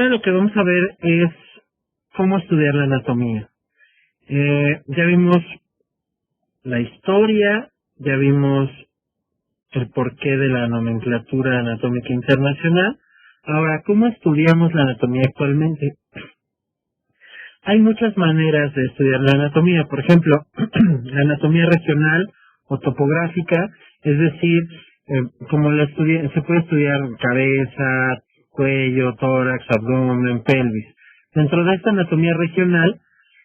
ahora lo que vamos a ver es cómo estudiar la anatomía. Ya vimos la historia, ya vimos el porqué de la nomenclatura anatómica internacional. Ahora, ¿cómo estudiamos la anatomía actualmente? Hay muchas maneras de estudiar la anatomía. Por ejemplo, la anatomía regional o topográfica, es decir, como se puede estudiar cabeza, cuello, tórax, abdomen, pelvis. Dentro de esta anatomía regional,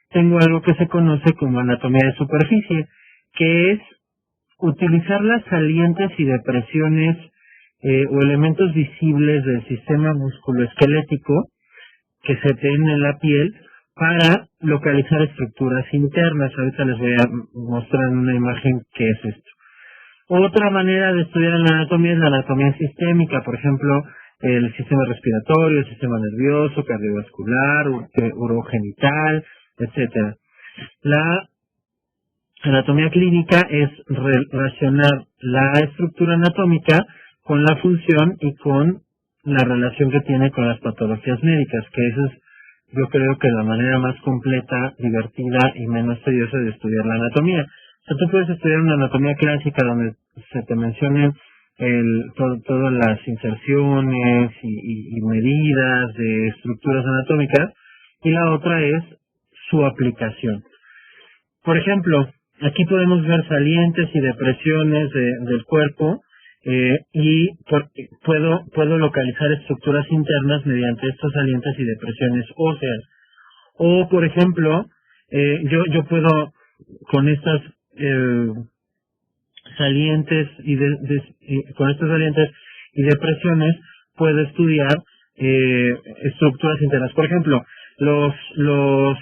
tengo algo que se conoce como anatomía de superficie, que es utilizar las salientes y depresiones o elementos visibles del sistema musculoesquelético que se tienen en la piel para localizar estructuras internas. Ahorita les voy a mostrar en una imagen qué es esto. Otra manera de estudiar la anatomía es la anatomía sistémica, por ejemplo, el sistema respiratorio, el sistema nervioso, cardiovascular, urogenital, etcétera. La anatomía clínica es relacionar la estructura anatómica con la función y con la relación que tiene con las patologías médicas, que eso es, yo creo que la manera más completa, divertida y menos tediosa de estudiar la anatomía. O sea, tú puedes estudiar una anatomía clásica donde se te mencionen todas las inserciones y medidas de estructuras anatómicas, y la otra es su aplicación. Por ejemplo, aquí podemos ver salientes y depresiones del cuerpo, y puedo localizar estructuras internas mediante estos salientes y depresiones óseas. O, por ejemplo, yo puedo, con estas salientes con estos salientes y depresiones, puedo estudiar estructuras internas. Por ejemplo, los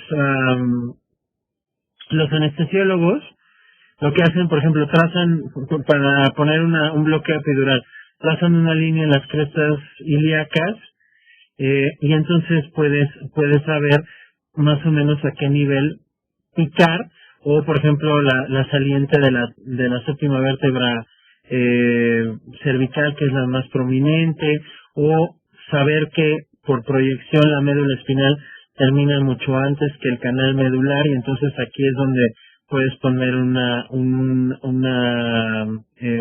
anestesiólogos lo que hacen, por ejemplo, trazan, para poner un bloqueo epidural, trazan una línea en las crestas ilíacas, y entonces puedes saber más o menos a qué nivel picar, o por ejemplo la saliente de la séptima vértebra cervical, que es la más prominente, o saber que por proyección la médula espinal termina mucho antes que el canal medular, y entonces aquí es donde puedes poner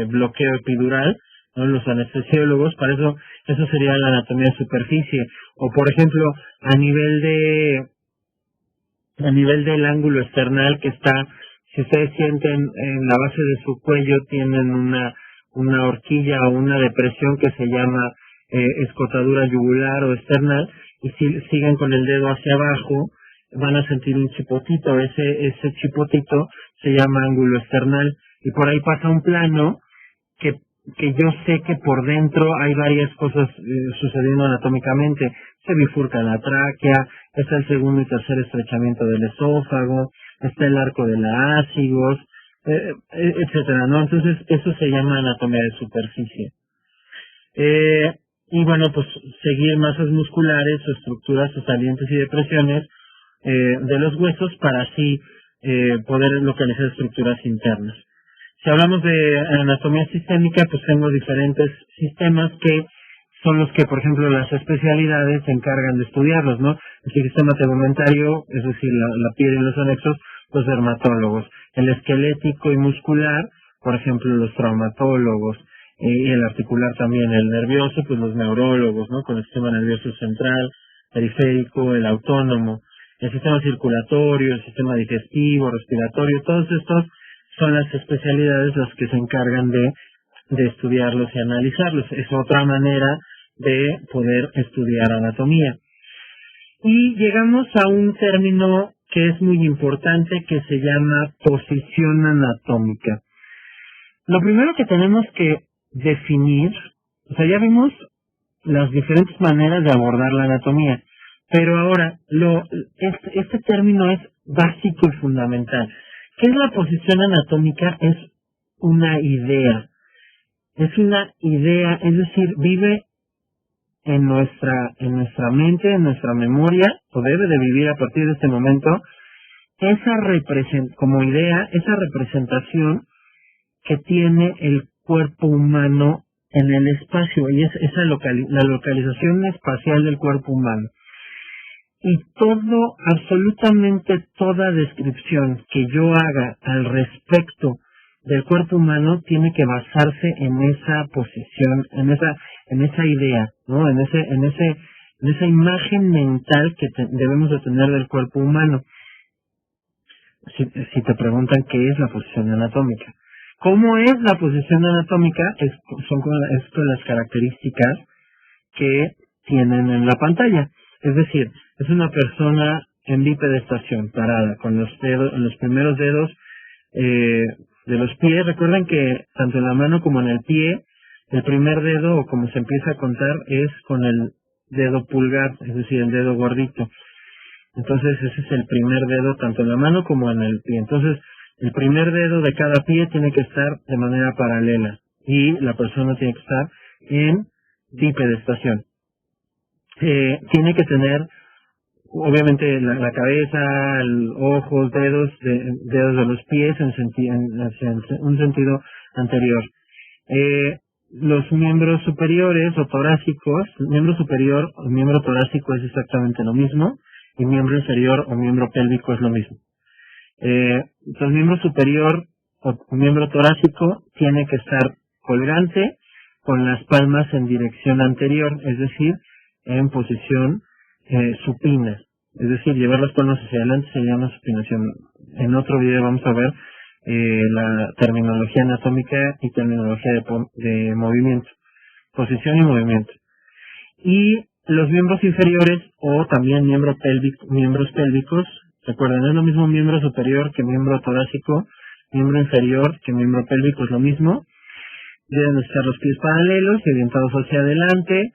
bloqueo epidural, ¿no? Los anestesiólogos, para eso sería la anatomía de superficie. O por ejemplo, a nivel del ángulo esternal, que está, si ustedes sienten en la base de su cuello, tienen una horquilla o una depresión que se llama escotadura yugular o esternal, y si siguen con el dedo hacia abajo, van a sentir un chipotito. Ese chipotito se llama ángulo esternal, y por ahí pasa un plano que yo sé que por dentro hay varias cosas sucediendo anatómicamente. Se bifurca la tráquea, está el segundo y tercer estrechamiento del esófago, está el arco de la ásigos, etcétera, ¿no? Entonces eso se llama anatomía de superficie. Y bueno, pues seguir masas musculares o estructuras o salientes y depresiones de los huesos para así poder localizar estructuras internas. Si hablamos de anatomía sistémica, pues tengo diferentes sistemas que son los que, por ejemplo, las especialidades se encargan de estudiarlos, ¿no? El sistema tegumentario, es decir, la piel y los anexos, los dermatólogos. El esquelético y muscular, por ejemplo, los traumatólogos. Y el articular también. El nervioso, pues los neurólogos, ¿no? Con el sistema nervioso central, periférico, el autónomo. El sistema circulatorio, el sistema digestivo, respiratorio, todos estos son las especialidades las que se encargan de estudiarlos y analizarlos. Es otra manera de poder estudiar anatomía. Y llegamos a un término que es muy importante, que se llama posición anatómica. Lo primero que tenemos que definir, o sea, ya vimos las diferentes maneras de abordar la anatomía, pero ahora este término es básico y fundamental. ¿Qué es la posición anatómica? Es una idea. Es una idea, es decir, vive en nuestra mente, en nuestra memoria, o debe de vivir a partir de este momento, como idea, esa representación que tiene el cuerpo humano en el espacio, y es la localización espacial del cuerpo humano. Y todo, absolutamente toda descripción que yo haga al respecto del cuerpo humano tiene que basarse en esa posición, en esa idea, ¿no? En esa imagen mental que debemos de tener del cuerpo humano. Si te preguntan qué es la posición anatómica. ¿Cómo es la posición anatómica? Son con las características que tienen en la pantalla. Es decir, es una persona en bipedestación, parada, con los primeros dedos de los pies. Recuerden que tanto en la mano como en el pie, el primer dedo, o como se empieza a contar, es con el dedo pulgar, es decir, el dedo gordito. Entonces ese es el primer dedo tanto en la mano como en el pie. Entonces el primer dedo de cada pie tiene que estar de manera paralela y la persona tiene que estar en bipedestación. Tiene que tener obviamente la cabeza, ojos, dedos de los pies hacia un sentido anterior. Los miembros superiores o torácicos, miembro superior o miembro torácico es exactamente lo mismo, y miembro inferior o miembro pélvico es lo mismo. Entonces, miembro superior o miembro torácico tiene que estar colgante con las palmas en dirección anterior, es decir, en posición supina. Es decir, llevar las palmas hacia adelante se llama supinación. En otro video vamos a ver la terminología anatómica y terminología de movimiento, posición y movimiento. Y los miembros inferiores o también miembros pélvicos, recuerden, es lo mismo miembro superior que miembro torácico, miembro inferior que miembro pélvico es lo mismo. Deben estar los pies paralelos y orientados hacia adelante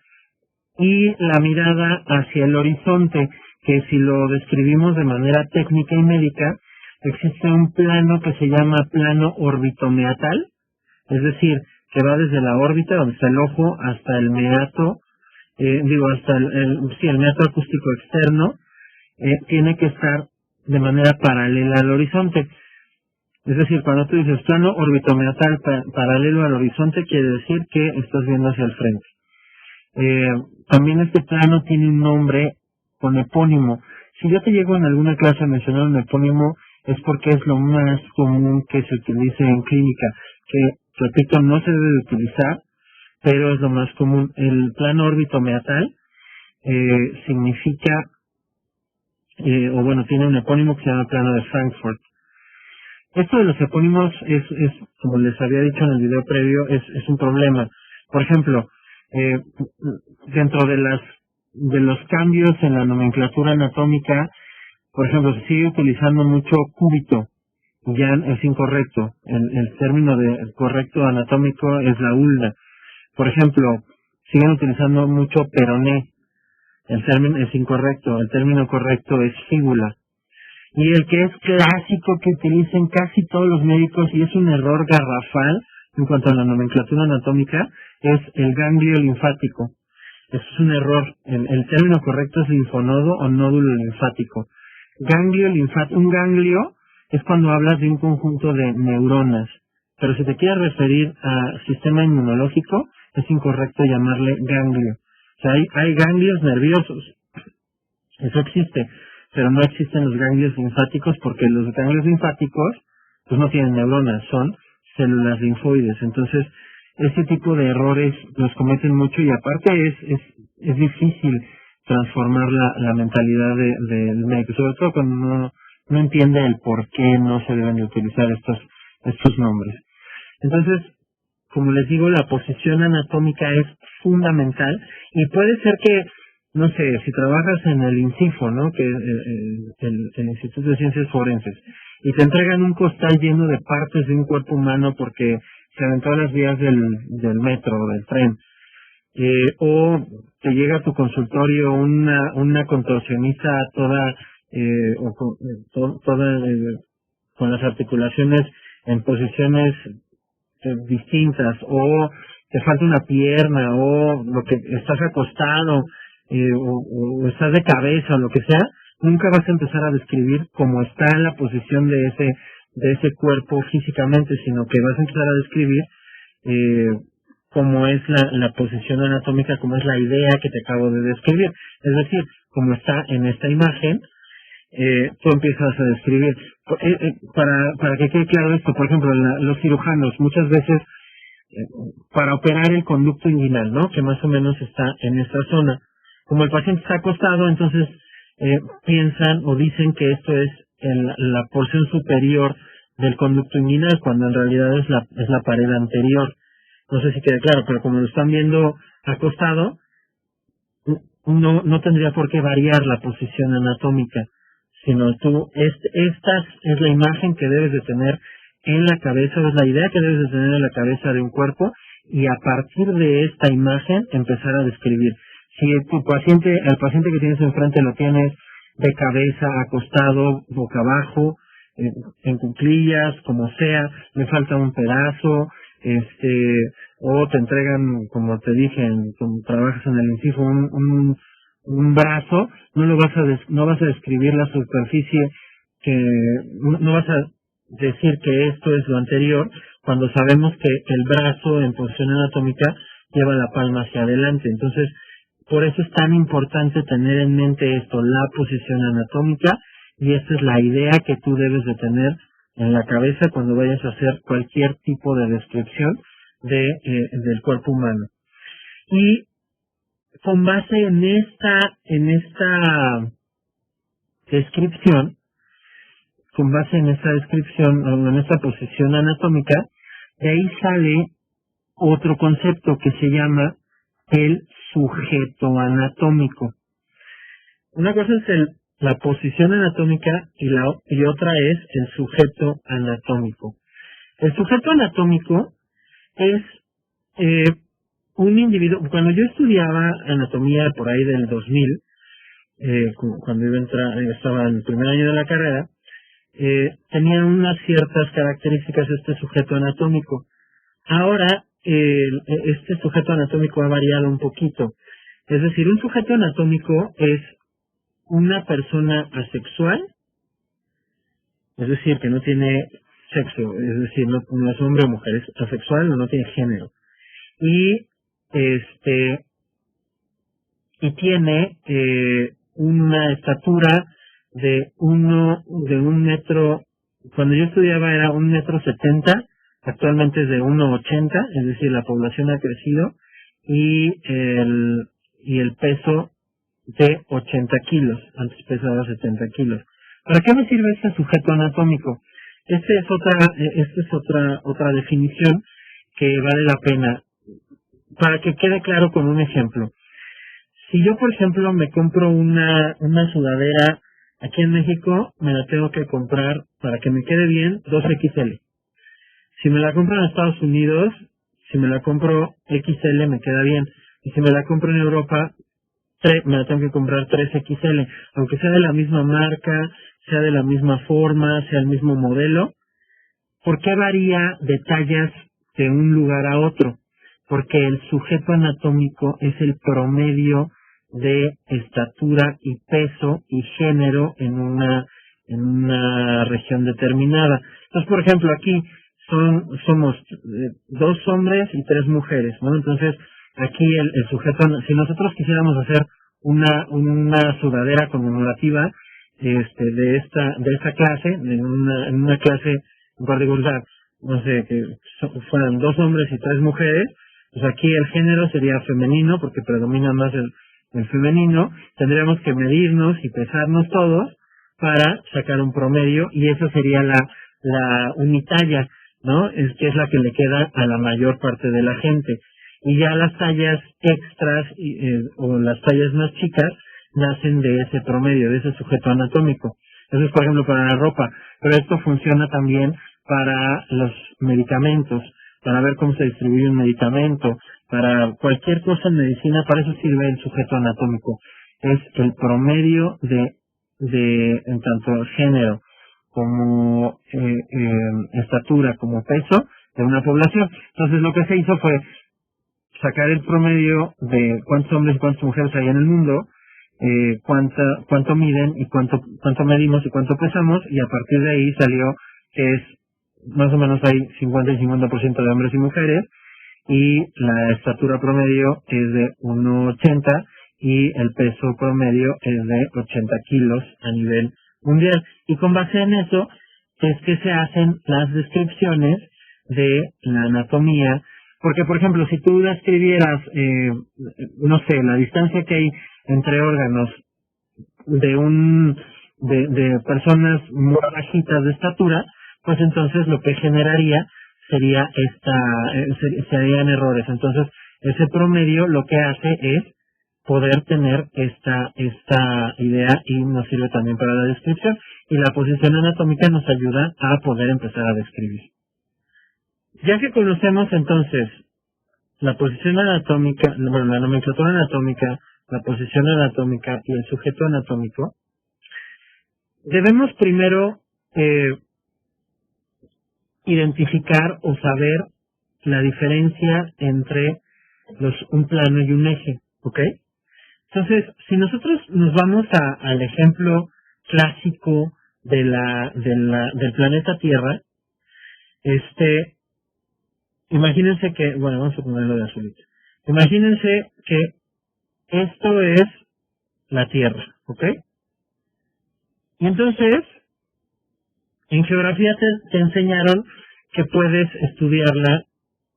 y la mirada hacia el horizonte, que si lo describimos de manera técnica y médica, existe un plano que se llama plano orbitomeatal, es decir, que va desde la órbita, donde está el ojo, hasta el meato, hasta el meato acústico externo, tiene que estar de manera paralela al horizonte. Es decir, cuando tú dices plano orbitomeatal paralelo al horizonte, quiere decir que estás viendo hacia el frente. También este plano tiene un nombre con epónimo. Si yo te llego en alguna clase a mencionar un epónimo, es porque es lo más común que se utilice en clínica, que, repito, no se debe de utilizar, pero es lo más común. El plano orbitomeatal significa, tiene un epónimo que se llama plano de Frankfurt. Esto de los epónimos es como les había dicho en el video previo, es un problema. Por ejemplo, dentro de los cambios en la nomenclatura anatómica, por ejemplo, se sigue utilizando mucho cúbito, ya es incorrecto. El término correcto anatómico es la ulna. Por ejemplo, siguen utilizando mucho peroné, el término es incorrecto, el término correcto es fíbula. Y el que es clásico que utilizan casi todos los médicos, y es un error garrafal en cuanto a la nomenclatura anatómica, es el ganglio linfático. Eso es un error. El término correcto es linfonodo o nódulo linfático. Ganglio linfático. Un ganglio es cuando hablas de un conjunto de neuronas. Pero si te quieres referir a sistema inmunológico, es incorrecto llamarle ganglio. O sea, hay ganglios nerviosos. Eso existe. Pero no existen los ganglios linfáticos porque los ganglios linfáticos pues no tienen neuronas, son células linfoides. Entonces, ese tipo de errores los cometen mucho y aparte es difícil transformar la mentalidad del médico, sobre todo cuando no entiende el por qué no se deben de utilizar estos nombres. Entonces, como les digo, la posición anatómica es fundamental y puede ser que, no sé, si trabajas en el INCIFO, ¿no? Que el Instituto de Ciencias Forenses, y te entregan un costal lleno de partes de un cuerpo humano porque se aventó a las vías del metro o del tren, o te llega a tu consultorio una contorsionista toda con las articulaciones en posiciones distintas, o te falta una pierna, o lo que estás acostado, o estás de cabeza, o lo que sea, nunca vas a empezar a describir cómo está en la posición de ese cuerpo físicamente, sino que vas a empezar a describir cómo es la posición anatómica, cómo es la idea que te acabo de describir. Es decir, como está en esta imagen, tú empiezas a describir. Para que quede claro esto, por ejemplo, los cirujanos muchas veces, para operar el conducto inguinal, ¿no? Que más o menos está en esta zona. Como el paciente está acostado, entonces piensan o dicen que esto es la porción superior del conducto inguinal, cuando en realidad es la pared anterior. No sé si queda claro, pero como lo están viendo acostado, no tendría por qué variar la posición anatómica, sino esta es la imagen que debes de tener en la cabeza, es la idea que debes de tener en la cabeza de un cuerpo, y a partir de esta imagen empezar a describir. Si al paciente que tienes enfrente lo tienes de cabeza, acostado, boca abajo, en cuclillas, como sea, le falta un pedazo, o te entregan, como te dije, como trabajas en el INCIFO, un brazo, no vas a describir la superficie, no vas a decir que esto es lo anterior, cuando sabemos que el brazo en posición anatómica lleva la palma hacia adelante. Entonces, por eso es tan importante tener en mente esto, la posición anatómica, y esta es la idea que tú debes de tener en la cabeza cuando vayas a hacer cualquier tipo de descripción del cuerpo humano. Y con base en esta descripción, o en esta posición anatómica, de ahí sale otro concepto que se llama el sujeto anatómico. Una cosa es la posición anatómica y otra es el sujeto anatómico. El sujeto anatómico es un individuo. Cuando yo estudiaba anatomía por ahí del 2000, cuando estaba en el primer año de la carrera, tenía unas ciertas características este sujeto anatómico. Ahora, este sujeto anatómico ha variado un poquito. Es decir, un sujeto anatómico es una persona asexual, es decir, que no tiene sexo, es decir, no es hombre o mujer, es asexual, no tiene género. Y tiene una estatura de un metro. Cuando yo estudiaba era 1,70 m, actualmente es de 1,80 m, es decir, la población ha crecido, y el peso de 80 kilos, antes pesaba 70 kilos. ¿Para qué me sirve este sujeto anatómico? Esta es otra definición que vale la pena, para que quede claro con un ejemplo. Si yo, por ejemplo, me compro una sudadera aquí en México, me la tengo que comprar, para que me quede bien, 2XL. Si me la compro en Estados Unidos, si me la compro XL, me queda bien. Y si me la compro en Europa, me la tengo que comprar 3XL. Aunque sea de la misma marca, sea de la misma forma, sea el mismo modelo. ¿Por qué varía de tallas de un lugar a otro? Porque el sujeto anatómico es el promedio de estatura y peso y género en una región determinada. Entonces, por ejemplo, aquí somos 2 hombres y 3 mujeres, ¿no? Entonces, aquí el sujeto, si nosotros quisiéramos hacer una sudadera conmemorativa de esta clase, en una clase en particular, no sé, que fueran 2 hombres y 3 mujeres, pues aquí el género sería femenino, porque predomina más el femenino. Tendríamos que medirnos y pesarnos todos para sacar un promedio, y esa sería la unitalla, ¿no? Que es la que le queda a la mayor parte de la gente. Y ya las tallas extras o las tallas más chicas nacen de ese promedio, de ese sujeto anatómico. Eso es, por ejemplo, para la ropa, pero esto funciona también para los medicamentos, para ver cómo se distribuye un medicamento, para cualquier cosa en medicina. Para eso sirve el sujeto anatómico. Es el promedio en tanto género como estatura, como peso de una población. Entonces, lo que se hizo fue sacar el promedio de cuántos hombres y cuántas mujeres hay en el mundo, cuánto miden y cuánto medimos y cuánto pesamos, y a partir de ahí salió que es más o menos hay 50 y 50% de hombres y mujeres, y la estatura promedio es de 1,80, y el peso promedio es de 80 kilos a nivel mundial. Y con base en eso es que se hacen las descripciones de la anatomía, porque por ejemplo, si tú describieras, no sé, la distancia que hay entre órganos de personas muy bajitas de estatura, pues entonces lo que generaría sería serían errores. Entonces, ese promedio lo que hace es poder tener esta idea y nos sirve también para la descripción. Y la posición anatómica nos ayuda a poder empezar a describir. Ya que conocemos entonces la posición anatómica, bueno, la nomenclatura anatómica, la posición anatómica y el sujeto anatómico, debemos primero identificar o saber la diferencia entre un plano y un eje, ¿ok? Entonces, si nosotros nos vamos al ejemplo clásico del planeta Tierra, imagínense que, bueno, vamos a ponerlo de azulito. Imagínense que esto es la Tierra, ¿ok? Y entonces, en geografía te enseñaron que puedes estudiarla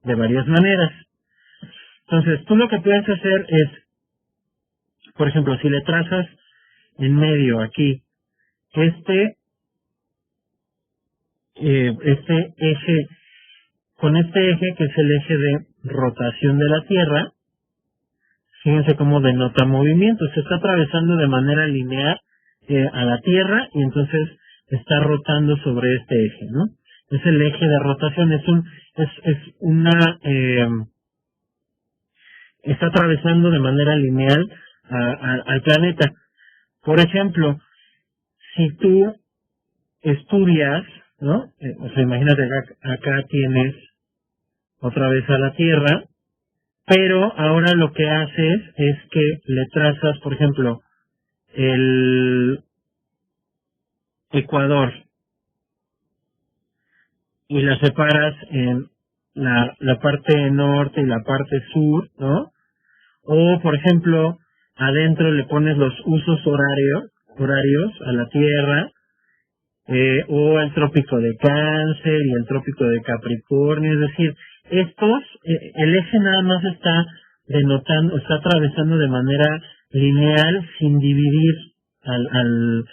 de varias maneras. Entonces, tú lo que puedes hacer es, por ejemplo, si le trazas en medio aquí este eje, con este eje que es el eje de rotación de la Tierra, fíjense cómo denota movimiento, se está atravesando de manera lineal a la Tierra y entonces está rotando sobre este eje, ¿no? Es el eje de rotación, está atravesando de manera lineal al planeta. Por ejemplo, si tú estudias, ¿no? O sea, imagínate acá tienes otra vez a la Tierra, pero ahora lo que haces es que le trazas, por ejemplo, el Ecuador y la separas en la parte norte y la parte sur, ¿no? O, por ejemplo, adentro le pones los usos horarios a la Tierra, o el trópico de Cáncer y el trópico de Capricornio, es decir, el eje nada más está atravesando de manera lineal sin dividir al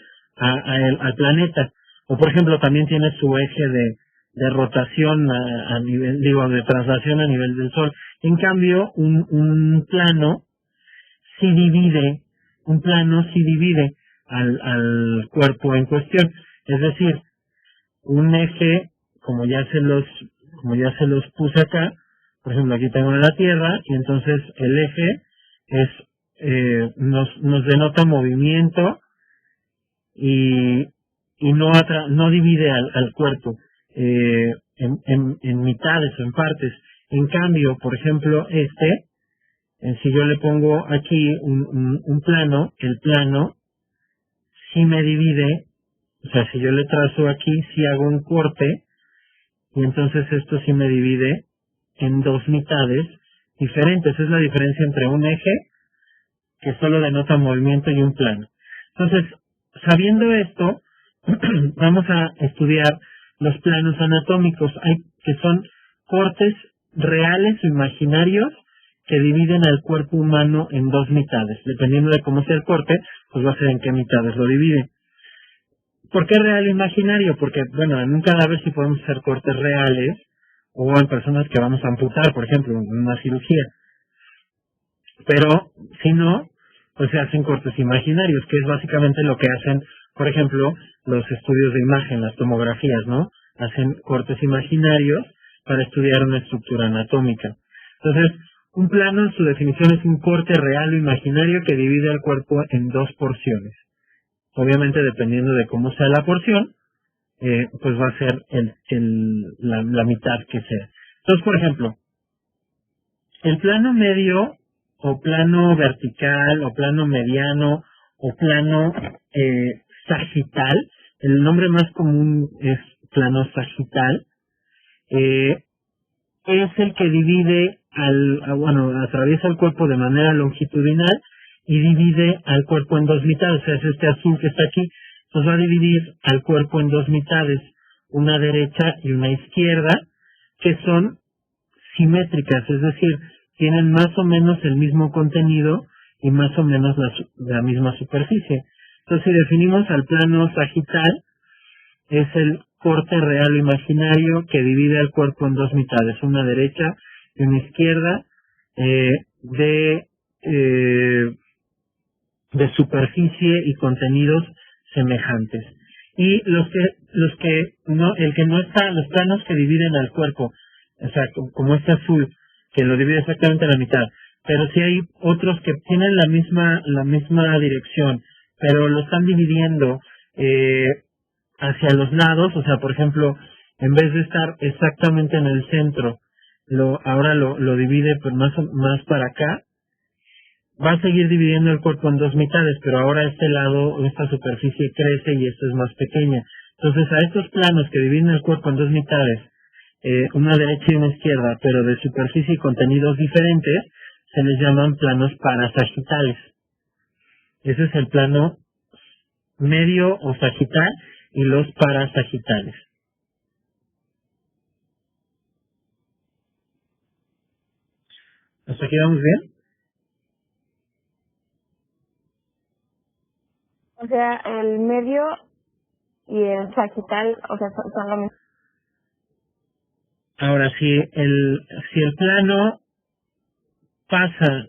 planeta. O por ejemplo también tiene su eje de rotación a nivel, de traslación a nivel del Sol. En cambio, un plano sí divide al cuerpo en cuestión. Es decir, un eje, como ya se los puse acá, por ejemplo, aquí tengo la Tierra, y entonces el eje nos denota movimiento y no divide al cuerpo en mitades o en partes. En cambio, por ejemplo, si yo le pongo aquí un plano, el plano sí me divide. O sea, si yo le trazo aquí, sí hago un corte, y entonces esto sí me divide en dos mitades diferentes. Esa es la diferencia entre un eje, que solo denota movimiento, y un plano. Entonces, sabiendo esto, vamos a estudiar los planos anatómicos, que son cortes reales o imaginarios que dividen al cuerpo humano en dos mitades. Dependiendo de cómo sea el corte, pues va a ser en qué mitades lo divide. ¿Por qué real e imaginario? Porque, bueno, en un cadáver sí podemos hacer cortes reales, o en personas que vamos a amputar, por ejemplo, en una cirugía. Pero, si no, pues se hacen cortes imaginarios, que es básicamente lo que hacen, por ejemplo, los estudios de imagen, las tomografías, ¿no? Hacen cortes imaginarios para estudiar una estructura anatómica. Entonces, un plano en su definición es un corte real o imaginario que divide al cuerpo en dos porciones. Obviamente, dependiendo de cómo sea la porción, pues va a ser la mitad que sea. Entonces, por ejemplo, el plano medio, o plano vertical, o plano mediano, o plano sagital, el nombre más común es plano sagital, es el que divide atraviesa el cuerpo de manera longitudinal y divide al cuerpo en dos mitades, o sea, es este azul que está aquí, entonces va a dividir al cuerpo en dos mitades, una derecha y una izquierda, que son simétricas, es decir, tienen más o menos el mismo contenido y más o menos la misma superficie. Entonces, si definimos al plano sagital, es el corte real o imaginario que divide al cuerpo en dos mitades, una derecha y una izquierda, de superficie y contenidos semejantes. Y los que no está, los planos que dividen al cuerpo, o sea, como este azul, que lo divide exactamente a la mitad, pero si hay otros que tienen la misma dirección, pero lo están dividiendo hacia los lados, o sea, por ejemplo, en vez de estar exactamente en el centro, ahora lo divide pues más para acá, va a seguir dividiendo el cuerpo en dos mitades, pero ahora este lado, esta superficie crece y esto es más pequeña. Entonces, a estos planos que dividen el cuerpo en dos mitades, una derecha y una izquierda, pero de superficie y contenidos diferentes, se les llaman planos parasagitales. Ese es el plano medio o sagital y los parasagitales. ¿Hasta aquí vamos bien? O sea, el medio y el sagital, o sea, son lo mismo. Ahora, si el plano pasa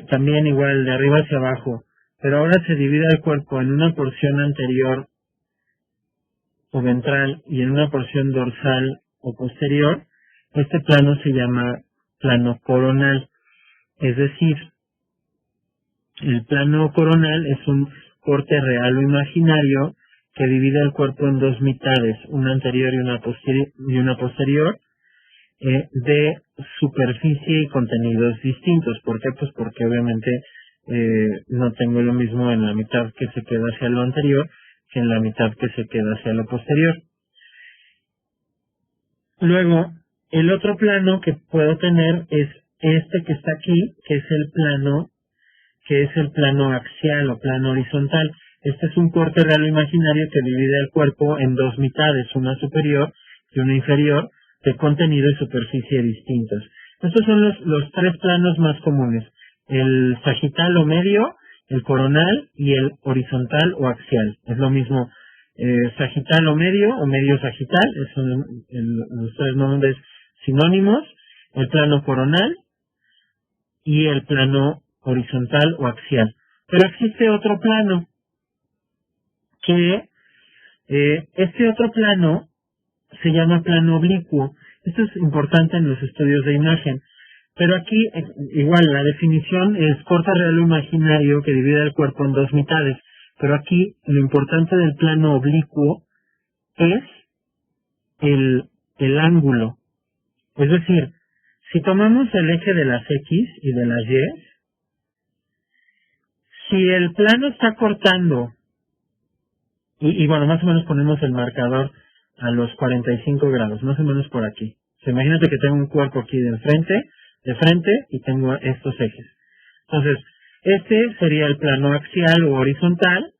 también igual de arriba hacia abajo, pero ahora se divide el cuerpo en una porción anterior o ventral y en una porción dorsal o posterior, este plano se llama plano coronal. Es decir, el plano coronal es un corte real o imaginario que divide el cuerpo en dos mitades, una anterior y una posterior, de superficie y contenidos distintos. ¿Por qué? Pues porque obviamente no tengo lo mismo en la mitad que se queda hacia lo anterior que en la mitad que se queda hacia lo posterior. Luego, el otro plano que puedo tener es este que está aquí, que es el plano axial o plano horizontal. Este es un corte real o imaginario que divide el cuerpo en dos mitades, una superior y una inferior, de contenido y superficie distintos. Estos son los tres planos más comunes: el sagital o medio, el coronal y el horizontal o axial. Es lo mismo, sagital o medio sagital, son los tres nombres sinónimos: el plano coronal y el plano horizontal o axial. Pero existe otro plano que este otro plano se llama plano oblicuo. Esto es importante en los estudios de imagen. Pero aquí, igual, la definición es corte real o imaginario que divide el cuerpo en dos mitades. Pero aquí, lo importante del plano oblicuo es el ángulo. Es decir, si tomamos el eje de las X y de las Y, si el plano está cortando, y bueno, más o menos ponemos el marcador a los 45 grados, más o menos por aquí. O sea, imagínate que tengo un cuerpo aquí de frente, y tengo estos ejes. Entonces, este sería el plano axial o horizontal,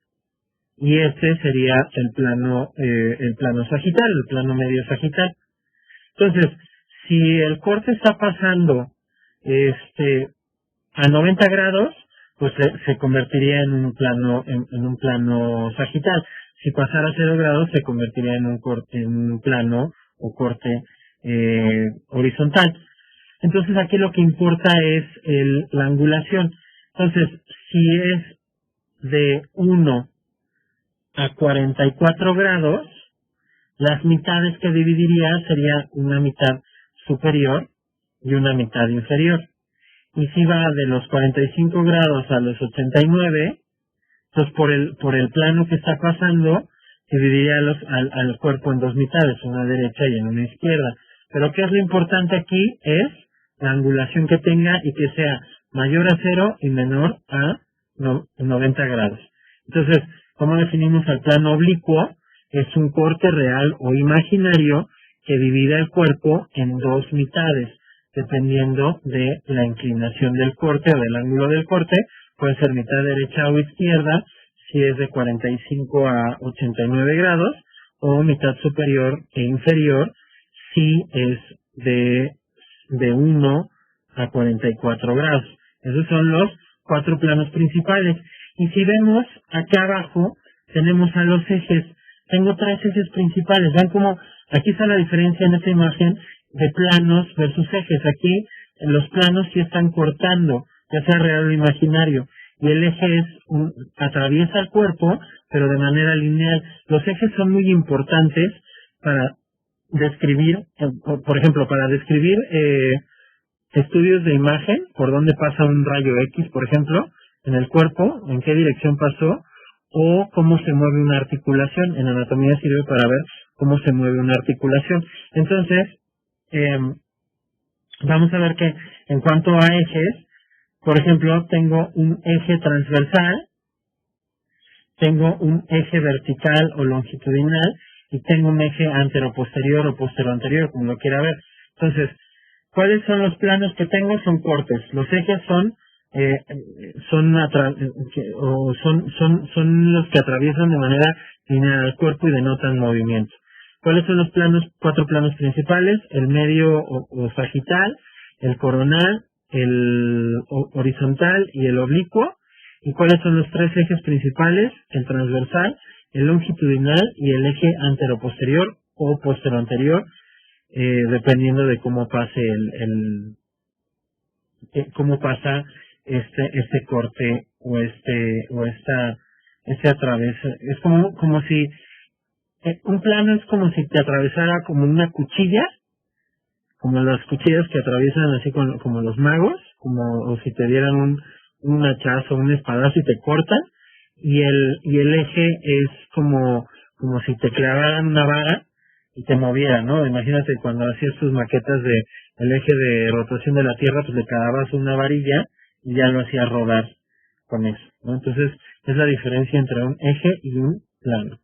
y este sería el plano sagital, el plano medio sagital. Entonces, si el corte está pasando a 90 grados, pues se convertiría en un plano sagital. Si pasara a 0 grados, se convertiría en un plano o corte horizontal. Entonces, aquí lo que importa es la angulación. Entonces, si es de 1 a 44 grados, las mitades que dividiría sería una mitad superior y una mitad inferior. Y si va de los 45 grados a los 89, entonces por el plano que está pasando, dividiría al cuerpo en dos mitades, una derecha y en una izquierda. Pero ¿qué es lo importante aquí? Es la angulación que tenga y que sea mayor a 0 y menor a 90 grados. Entonces, ¿cómo definimos al plano oblicuo? Es un corte real o imaginario que divide el cuerpo en dos mitades, dependiendo de la inclinación del corte o del ángulo del corte. Puede ser mitad derecha o izquierda, si es de 45 a 89 grados, o mitad superior e inferior, si es de 1 a 44 grados. Esos son los 4 planos principales. Y si vemos acá abajo, tenemos a los ejes. Tengo 3 ejes principales. Vean cómo aquí está la diferencia en esta imagen de planos versus ejes. Aquí los planos sí están cortando, ya sea real o imaginario. Y el eje atraviesa el cuerpo, pero de manera lineal. Los ejes son muy importantes para describir, por ejemplo, para describir estudios de imagen, por dónde pasa un rayo X, por ejemplo, en el cuerpo, en qué dirección pasó, o cómo se mueve una articulación. En anatomía sirve para ver cómo se mueve una articulación. Entonces, vamos a ver que en cuanto a ejes, por ejemplo, tengo un eje transversal, tengo un eje vertical o longitudinal, y tengo un eje anteroposterior o posteroanterior, como lo quiera ver. Entonces, ¿cuáles son los planos que tengo? Son cortes. Los ejes son los que atraviesan de manera lineal el cuerpo y denotan movimiento. ¿Cuáles son los 4 planos principales? El medio o sagital, el coronal, el horizontal y el oblicuo. ¿Y cuáles son los 3 ejes principales? El transversal, el longitudinal y el eje anteroposterior o posteroanterior, dependiendo de cómo pase cómo pasa este corte o este atraveso. Es como si un plano es como si te atravesara como una cuchilla, como las cuchillas que atraviesan así como los magos, o si te dieran un hachazo, un espadazo y te cortan, y el eje es como si te clavaran una vara y te moviera, ¿no? Imagínate cuando hacías tus maquetas de el eje de rotación de la Tierra, pues le clavabas una varilla y ya lo hacías rodar con eso, ¿no? Entonces, es la diferencia entre un eje y un plano.